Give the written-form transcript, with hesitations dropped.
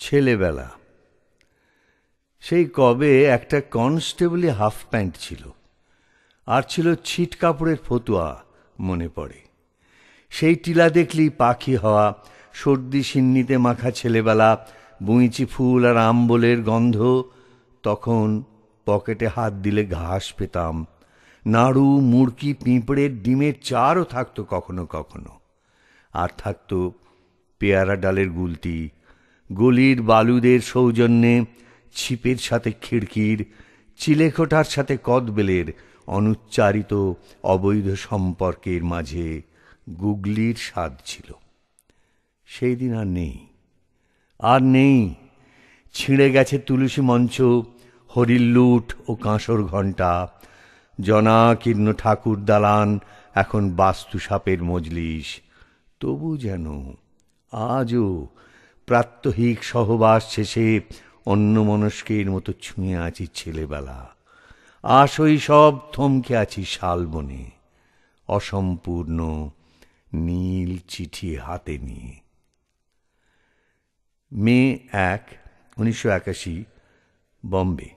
ছেলেবেলা। সেই কবে একটা কনস্টেবলি হাফ প্যান্ট ছিল, আর ছিল ছিট কাপড়ের ফতুয়া, মনে পড়ে। সেই টিলা দেখলেই পাখি হওয়া, সর্দি সিন্নিতে মাখা ছেলেবেলা, বুঁইচি ফুল আর আমবলের গন্ধ। তখন পকেটে হাত দিলে ঘাস পেতাম, নাড়ু, মুড়কি, পিঁপড়ের ডিমের চারও থাকতো কখনো কখনো। আর থাকতো পেয়ারা ডালের গুলতি, গলির বালুদের সৌজন্যে ছিপের সাথে খিড়কির, চিলেকোঠার সাথে কদবেলের অনুচ্চারিত অবৈধ সম্পর্কের মাঝে গুগলির স্বাদ ছিল। সেই দিন আর নেই, আর নেই। ছিঁড়ে গেছে তুলসী মঞ্চ, হরির লুঠ ও কাঁসর ঘণ্টা। জনাকীর্ণ ঠাকুর দালান এখন বাস্তুসাপের মজলিস। তবু যেন আজও প্রাত্যহিক সহবাস শেষে অন্যমনস্কের মতো ছুঁয়ে আছি ছেলেবেলা। আশৈশব থমকে আছি শালবনে, অসম্পূর্ণ নীল চিঠি হাতে নিয়ে। মে 1, 1981, বম্বে।